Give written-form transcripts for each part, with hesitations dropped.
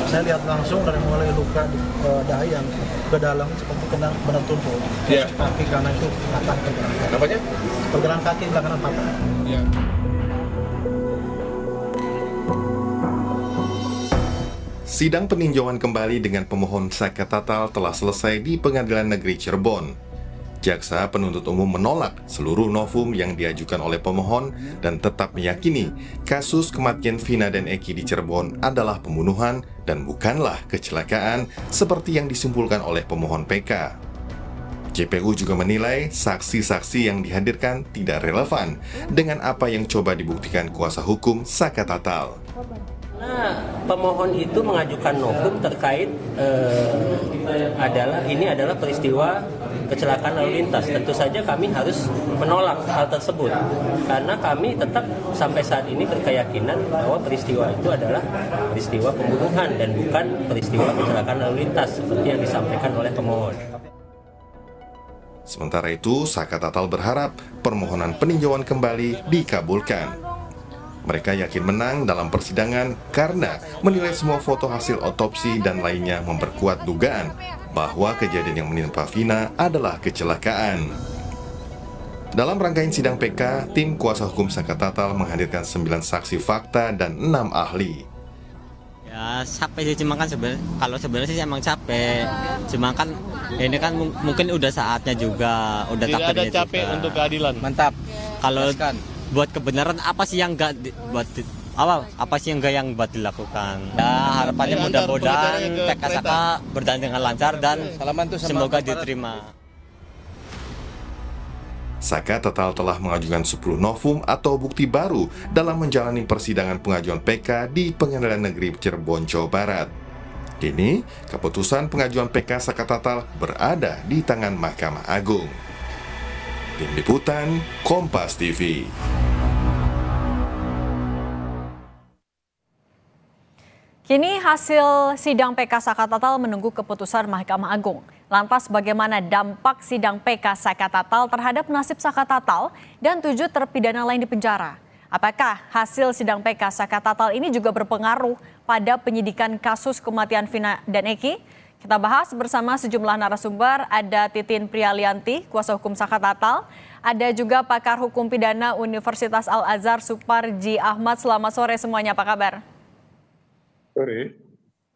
Saya lihat langsung dari mulai luka di dahi yang ke dalam seperti kena benda tumpul. Iya. Kaki kanan itu patah pergelangan. Apanya? Pergelangan kaki sebelah kanan patah. Iya. Sidang peninjauan kembali dengan pemohon Saka Tatal telah selesai di Pengadilan Negeri Cirebon. Jaksa penuntut umum menolak seluruh novum yang diajukan oleh pemohon dan tetap meyakini kasus kematian Vina dan Eki di Cirebon adalah pembunuhan dan bukanlah kecelakaan seperti yang disimpulkan oleh pemohon PK. JPU juga menilai saksi-saksi yang dihadirkan tidak relevan dengan apa yang coba dibuktikan kuasa hukum Saka Tatal. Nah, pemohon itu mengajukan novum terkait adalah peristiwa kecelakaan lalu lintas. Tentu saja kami harus menolak hal tersebut karena kami tetap sampai saat ini berkeyakinan bahwa peristiwa itu adalah peristiwa pembunuhan dan bukan peristiwa kecelakaan lalu lintas seperti yang disampaikan oleh pemohon. Sementara itu, Saka Tatal berharap permohonan peninjauan kembali dikabulkan. Mereka yakin menang dalam persidangan karena menilai semua foto hasil otopsi dan lainnya memperkuat dugaan bahwa kejadian yang menimpa Vina adalah kecelakaan. Dalam rangkaian sidang PK, tim kuasa hukum Saka Tatal menghadirkan 9 saksi fakta dan 6 ahli. Ya capek sih, cuma kan sebenarnya sih emang capek. Cuma kan ini kan mungkin udah saatnya juga, udah Tidak ada capek juga. untuk keadilan. Mantap. Kalau Jelaskan. buat kebenaran apa sih yang apa sih yang buat dilakukan? Ya harapannya mudah-mudahan PK Saka berjalan dengan lancar dan Salaman tuh sama semoga Bapak. diterima. Saka Tatal telah mengajukan 10 novum atau bukti baru dalam menjalani persidangan pengajuan PK di Pengadilan Negeri Cirebon, Jawa Barat. Kini, keputusan pengajuan PK Saka Tatal berada di tangan Mahkamah Agung. Tim Liputan, Kompas TV. Kini hasil sidang PK Saka Tatal menunggu keputusan Mahkamah Agung. Lantas bagaimana dampak sidang PK Saka Tatal terhadap nasib Saka Tatal dan 7 terpidana lain di penjara? Apakah hasil sidang PK Saka Tatal ini juga berpengaruh pada penyidikan kasus kematian Vina dan Eki? Kita bahas bersama sejumlah narasumber, ada Titin Prialianti, kuasa hukum Saka Tatal, ada juga pakar hukum pidana Universitas Al-Azhar Suparji Ahmad. Selamat sore semuanya, apa kabar? Sore.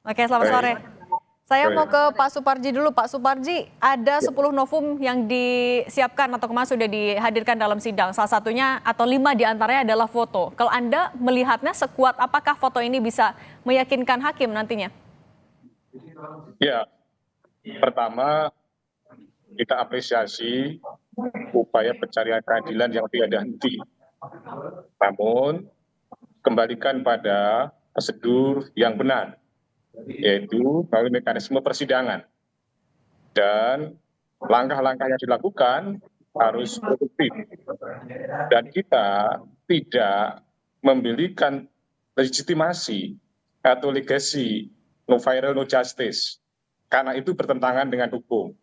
Oke, selamat sore. Saya mau ke Pak Suparji dulu. Pak Suparji, ada 10 novum yang disiapkan atau kemarin sudah dihadirkan dalam sidang. Salah satunya atau 5 diantaranya adalah foto. Kalau Anda melihatnya sekuat apakah foto ini bisa meyakinkan hakim nantinya? Ya, pertama kita apresiasi upaya pencarian keadilan yang tiada henti. Namun, kembalikan pada prosedur yang benar, yaitu melalui mekanisme persidangan. Dan langkah-langkah yang dilakukan harus produktif. Dan kita tidak memberikan legitimasi atau legasi no viral no justice. Karena itu bertentangan dengan hukum.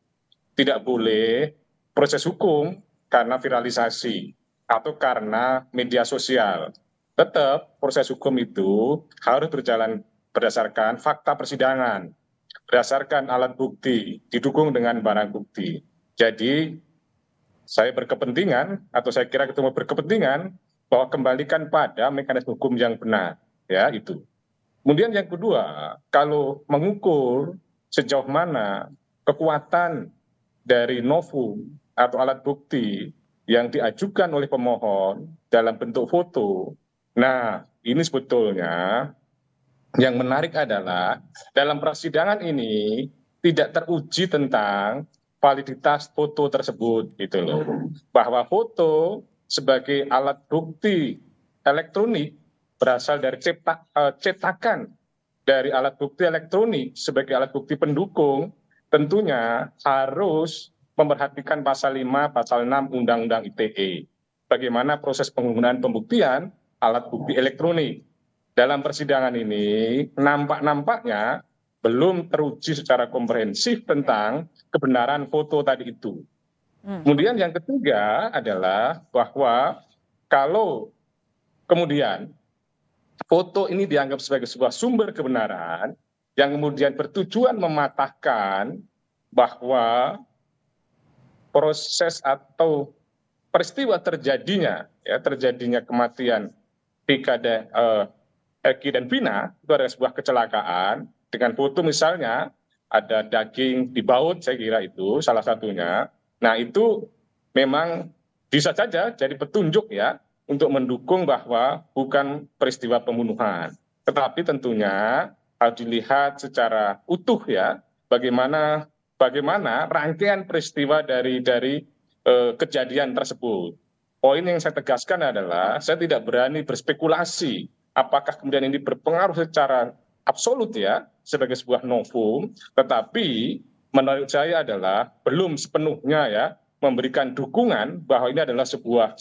Tidak boleh proses hukum karena viralisasi atau karena media sosial. Tetap proses hukum itu harus berjalan berdasarkan fakta persidangan, berdasarkan alat bukti, didukung dengan barang bukti. Jadi saya berkepentingan atau saya kira kita mau berkepentingan bahwa kembalikan pada mekanisme hukum yang benar, ya itu. Kemudian yang kedua, kalau mengukur sejauh mana kekuatan dari novum atau alat bukti yang diajukan oleh pemohon dalam bentuk foto, nah ini sebetulnya yang menarik adalah dalam persidangan ini tidak teruji tentang validitas foto tersebut, gitu loh. Bahwa foto sebagai alat bukti elektronik berasal dari cetakan dari alat bukti elektronik sebagai alat bukti pendukung, tentunya harus memperhatikan pasal 5, pasal 6 Undang-Undang ITE. Bagaimana proses penggunaan pembuktian alat bukti elektronik. Dalam persidangan ini, nampaknya belum teruji secara komprehensif tentang kebenaran foto tadi itu. Kemudian yang ketiga adalah bahwa kalau kemudian foto ini dianggap sebagai sebuah sumber kebenaran, yang kemudian bertujuan mematahkan bahwa proses atau peristiwa terjadinya kematian Eki dan Vina itu adalah sebuah kecelakaan dengan foto misalnya ada daging di baut, saya kira itu salah satunya. Nah itu memang bisa saja jadi petunjuk ya untuk mendukung bahwa bukan peristiwa pembunuhan. Tetapi tentunya harus dilihat secara utuh ya bagaimana rangkaian peristiwa dari kejadian tersebut. Poin yang saya tegaskan adalah saya tidak berani berspekulasi apakah kemudian ini berpengaruh secara absolut ya sebagai sebuah novum, tetapi menurut saya adalah belum sepenuhnya ya memberikan dukungan bahwa ini adalah sebuah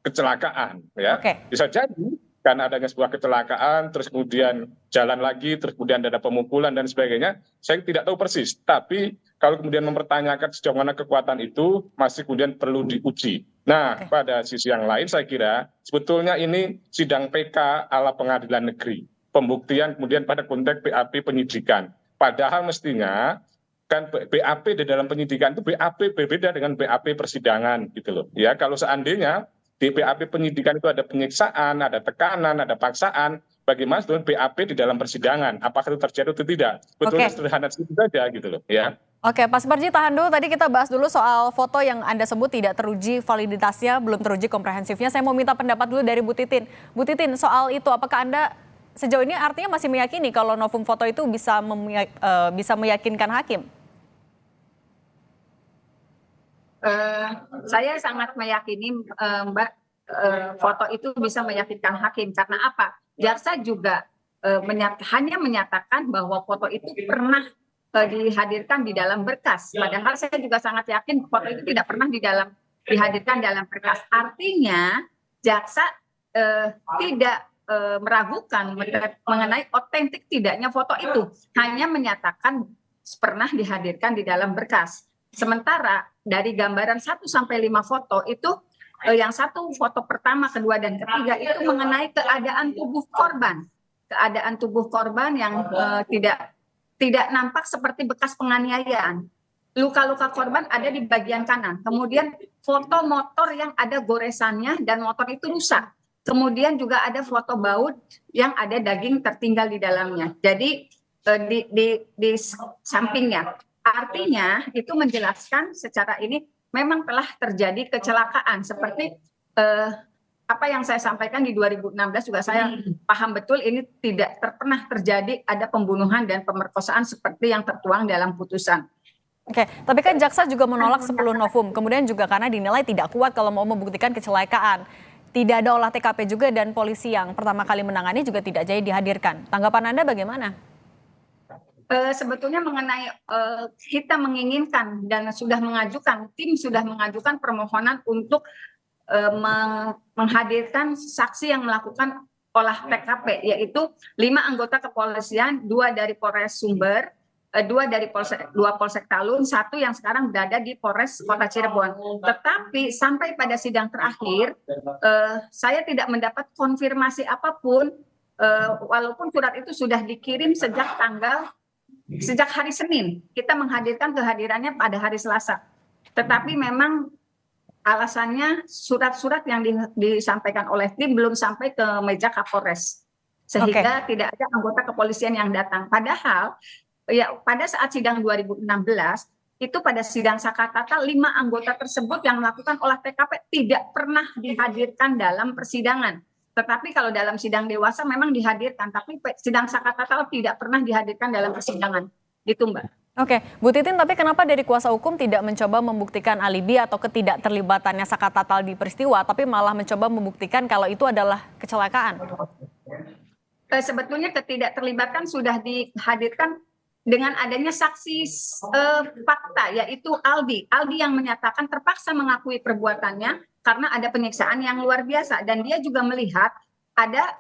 kecelakaan ya. Bisa jadi karena adanya sebuah kecelakaan terus kemudian jalan lagi terus kemudian ada pemukulan dan sebagainya, saya tidak tahu persis, tapi kalau kemudian mempertanyakan sejauh mana kekuatan itu masih kemudian perlu diuji. Nah, pada sisi yang lain saya kira sebetulnya ini sidang PK ala pengadilan negeri, pembuktian kemudian pada konteks BAP penyidikan, padahal mestinya kan BAP di dalam penyidikan itu BAP berbeda dengan BAP persidangan gitu loh ya. Kalau seandainya di BAP penyidikan itu ada penyiksaan, ada tekanan, ada paksaan, bagaimana dengan BAP di dalam persidangan? Apakah itu terjadi atau tidak? Betulnya sederhana itu saja gitu loh ya. Oke, Pak Suparji tahan dulu. Tadi kita bahas dulu soal foto yang Anda sebut tidak teruji validitasnya, belum teruji komprehensifnya. Saya mau minta pendapat dulu dari Bu Titin. Bu Titin, soal itu apakah Anda sejauh ini artinya masih meyakini kalau novum foto itu bisa meyakinkan hakim? Saya sangat meyakini Mbak, foto itu bisa meyakinkan hakim. Karena apa? Jaksa juga hanya menyatakan bahwa foto itu pernah dihadirkan di dalam berkas. Padahal saya juga sangat yakin foto itu tidak pernah dihadirkan dalam berkas. Artinya jaksa tidak meragukan mengenai otentik tidaknya foto itu. Hanya menyatakan pernah dihadirkan di dalam berkas. Sementara dari gambaran 1 sampai 5 foto itu yang satu foto pertama, kedua, dan ketiga itu mengenai keadaan tubuh korban. Keadaan tubuh korban yang tidak nampak seperti bekas penganiayaan. Luka-luka korban ada di bagian kanan. Kemudian foto motor yang ada goresannya dan motor itu rusak. Kemudian juga ada foto baut yang ada daging tertinggal di dalamnya. Jadi di sampingnya. Artinya itu menjelaskan secara ini memang telah terjadi kecelakaan seperti apa yang saya sampaikan di 2016 juga saya paham betul ini tidak pernah terjadi ada pembunuhan dan pemerkosaan seperti yang tertuang dalam putusan. Oke, tapi kan jaksa juga menolak 10 novum, kemudian juga karena dinilai tidak kuat kalau mau membuktikan kecelakaan. Tidak ada olah TKP juga dan polisi yang pertama kali menangani juga tidak jadi dihadirkan. Tanggapan Anda bagaimana? Sebetulnya mengenai kita menginginkan dan tim sudah mengajukan permohonan untuk menghadirkan saksi yang melakukan olah TKP, yaitu 5 anggota kepolisian, 2 dari Polres Sumber, 2 dari Polsek Talun, 1 yang sekarang berada di Polres Kota Cirebon. Tetapi sampai pada sidang terakhir, saya tidak mendapat konfirmasi apapun, walaupun surat itu sudah dikirim sejak hari Senin. Kita menghadirkan kehadirannya pada hari Selasa. Tetapi memang alasannya surat-surat yang disampaikan oleh tim belum sampai ke meja Kapolres. Sehingga tidak ada anggota kepolisian yang datang. Padahal ya pada saat sidang 2016 itu pada sidang Sakatatal 5 anggota tersebut yang melakukan olah TKP tidak pernah dihadirkan dalam persidangan. Tetapi kalau dalam sidang dewasa memang dihadirkan, tapi sidang Sakatatal tidak pernah dihadirkan dalam persidangan. Gitu Mbak. Oke, Bu Titin, tapi kenapa dari kuasa hukum tidak mencoba membuktikan alibi atau ketidakterlibatannya Sakatatal di peristiwa, tapi malah mencoba membuktikan kalau itu adalah kecelakaan? Sebetulnya ketidakterlibatan sudah dihadirkan dengan adanya saksi fakta, yaitu Aldi. Aldi yang menyatakan terpaksa mengakui perbuatannya karena ada penyiksaan yang luar biasa. Dan dia juga melihat ada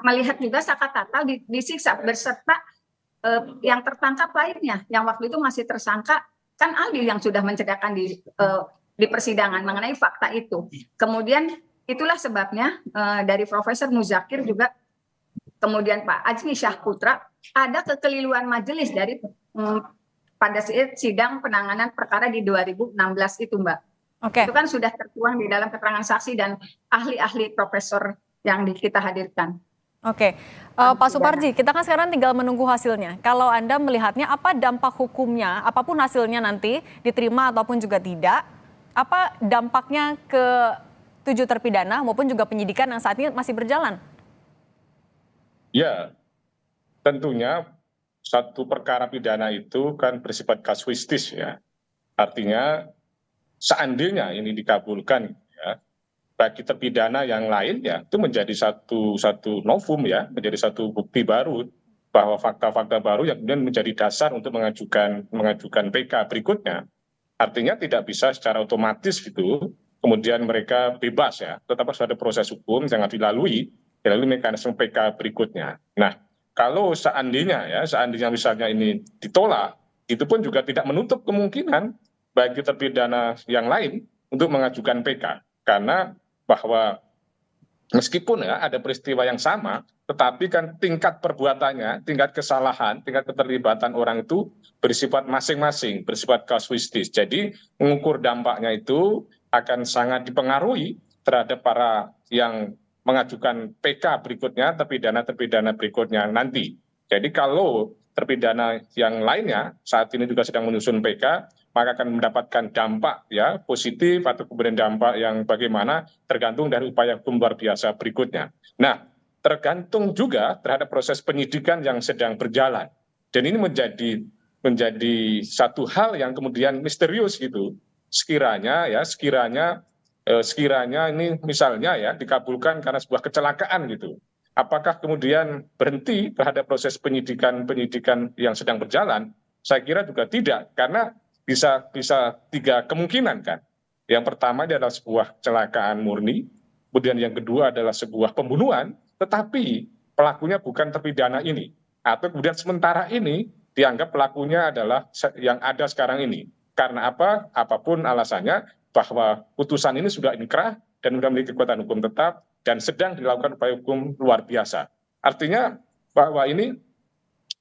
melihat juga Sakatatal disiksa beserta yang tertangkap lainnya, yang waktu itu masih tersangka, kan Aldi yang sudah menceritakan di persidangan mengenai fakta itu. Kemudian itulah sebabnya dari Profesor Muzakir juga kemudian Pak Azmi Syahputra, ada kekeliruan majelis dari pada saat sidang penanganan perkara di 2016 itu, Mbak. Oke. Itu kan sudah tertuang di dalam keterangan saksi dan ahli-ahli profesor yang kita hadirkan. Oke, Pak Suparji, kita kan sekarang tinggal menunggu hasilnya. Kalau Anda melihatnya, apa dampak hukumnya, apapun hasilnya nanti diterima ataupun juga tidak, apa dampaknya ke 7 terpidana maupun juga penyidikan yang saat ini masih berjalan? Ya, tentunya satu perkara pidana itu kan bersifat kasuistis ya. Artinya seandainya ini dikabulkan ya, bagi terpidana yang lain ya itu menjadi satu novum ya, menjadi satu bukti baru bahwa fakta-fakta baru yang kemudian menjadi dasar untuk mengajukan PK berikutnya. Artinya tidak bisa secara otomatis gitu kemudian mereka bebas ya, tetapi harus ada proses hukum yang harus dilalui mekanisme PK berikutnya. Nah, kalau seandainya misalnya ini ditolak, itu pun juga tidak menutup kemungkinan bagi terpidana yang lain untuk mengajukan PK, karena bahwa meskipun ya ada peristiwa yang sama, tetapi kan tingkat perbuatannya, tingkat kesalahan, tingkat keterlibatan orang itu bersifat masing-masing, bersifat kasuistis. Jadi mengukur dampaknya itu akan sangat dipengaruhi terhadap para yang mengajukan PK berikutnya, terpidana berikutnya nanti. Jadi kalau terpidana yang lainnya saat ini juga sedang menyusun PK, maka akan mendapatkan dampak ya positif atau kemudian dampak yang bagaimana tergantung dari upaya hukum luar biasa berikutnya. Nah, tergantung juga terhadap proses penyidikan yang sedang berjalan. Dan ini menjadi satu hal yang kemudian misterius gitu. Sekiranya ini misalnya ya dikabulkan karena sebuah kecelakaan gitu. Apakah kemudian berhenti terhadap proses penyidikan yang sedang berjalan? Saya kira juga tidak, karena bisa 3 kemungkinan kan. Yang pertama adalah sebuah kecelakaan murni, kemudian yang kedua adalah sebuah pembunuhan, tetapi pelakunya bukan terpidana ini. Atau kemudian sementara ini dianggap pelakunya adalah yang ada sekarang ini. Karena apa? Apapun alasannya, bahwa putusan ini sudah inkrah dan sudah memiliki kekuatan hukum tetap dan sedang dilakukan upaya hukum luar biasa. Artinya bahwa ini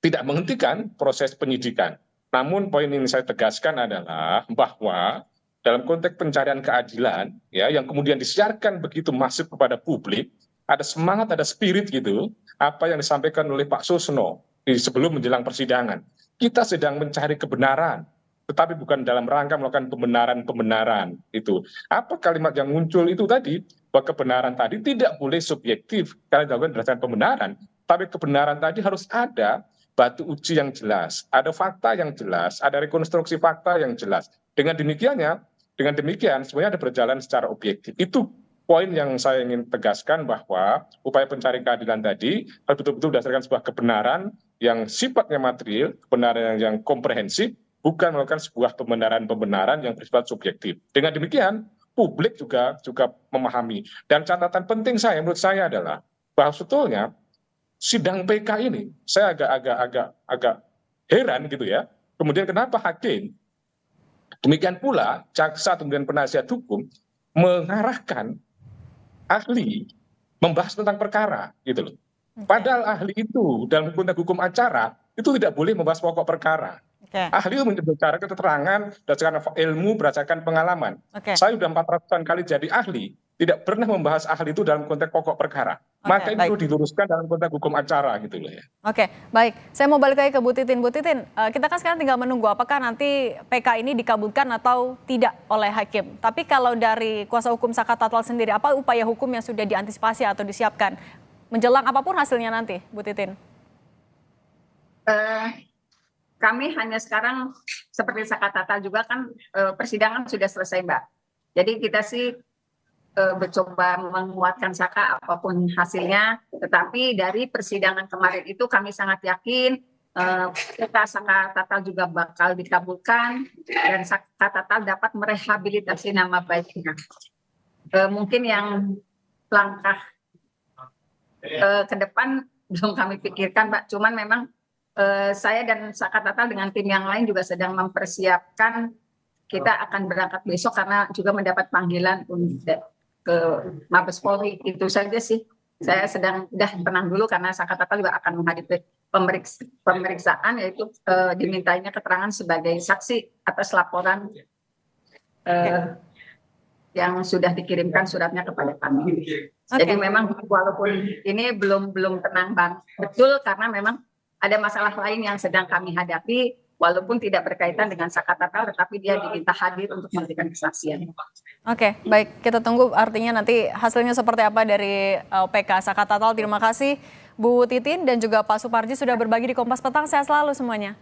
tidak menghentikan proses penyidikan. Namun poin ini saya tegaskan adalah bahwa dalam konteks pencarian keadilan ya yang kemudian disiarkan begitu masif kepada publik, ada semangat, ada spirit gitu, apa yang disampaikan oleh Pak Susno sebelum menjelang persidangan. Kita sedang mencari kebenaran, tetapi bukan dalam rangka melakukan pembenaran itu. Apa kalimat yang muncul itu tadi, bahwa kebenaran tadi tidak boleh subjektif karena dilakukan berdasarkan pembenaran, tapi kebenaran tadi harus ada batu uji yang jelas, ada fakta yang jelas, ada rekonstruksi fakta yang jelas. Dengan demikian semuanya ada berjalan secara objektif. Itu poin yang saya ingin tegaskan, bahwa upaya pencari keadilan tadi harus betul-betul berdasarkan sebuah kebenaran yang sifatnya material, kebenaran yang komprehensif, bukan melakukan sebuah pembenaran yang bersifat subjektif. Dengan demikian, publik juga memahami. Dan catatan penting menurut saya adalah bahwa sebetulnya sidang PK ini, saya agak heran gitu ya. Kemudian kenapa hakim, demikian pula jaksa kemudian penasihat hukum mengarahkan ahli membahas tentang perkara gitu loh. Padahal ahli itu dalam konteks hukum acara itu tidak boleh membahas pokok perkara. Ahli itu berbicara keterangan berdasarkan ilmu, berdasarkan pengalaman. Saya sudah 400-an kali jadi ahli, tidak pernah membahas ahli itu dalam konteks pokok perkara. Maka itu perlu diluruskan dalam konteks hukum acara gitu loh ya. Oke, baik. Saya mau balik lagi ke Bu Titin. Bu Titin, kita kan sekarang tinggal menunggu apakah nanti PK ini dikabulkan atau tidak oleh hakim. Tapi kalau dari kuasa hukum Saka Tatal sendiri, apa upaya hukum yang sudah diantisipasi atau disiapkan menjelang apapun hasilnya nanti, Bu Titin? Kami hanya sekarang seperti Saka Tatal juga kan persidangan sudah selesai, Mbak. Jadi kita sih mencoba menguatkan Saka apapun hasilnya, tetapi dari persidangan kemarin itu kami sangat yakin Saka Tatal juga bakal dikabulkan dan Saka Tatal dapat merehabilitasi nama baiknya. Mungkin yang langkah ke depan belum kami pikirkan, Mbak. Cuman memang saya dan Saka Tatal dengan tim yang lain juga sedang mempersiapkan. Kita akan berangkat besok karena juga mendapat panggilan ke Mabes Polri. Itu saja sih. Saya udah tenang dulu karena Sakatatal juga akan menghadiri pemeriksaan, yaitu dimintainya keterangan sebagai saksi atas laporan yang sudah dikirimkan suratnya kepada kami. Jadi memang walaupun ini belum tenang betul karena memang ada masalah lain yang sedang kami hadapi, walaupun tidak berkaitan dengan Sakatatal, tetapi dia diminta hadir untuk memberikan kesaksian. Oke, baik. Kita tunggu artinya nanti hasilnya seperti apa dari PK Sakatatal. Terima kasih Bu Titin dan juga Pak Suparji sudah berbagi di Kompas Petang. Sehat selalu semuanya.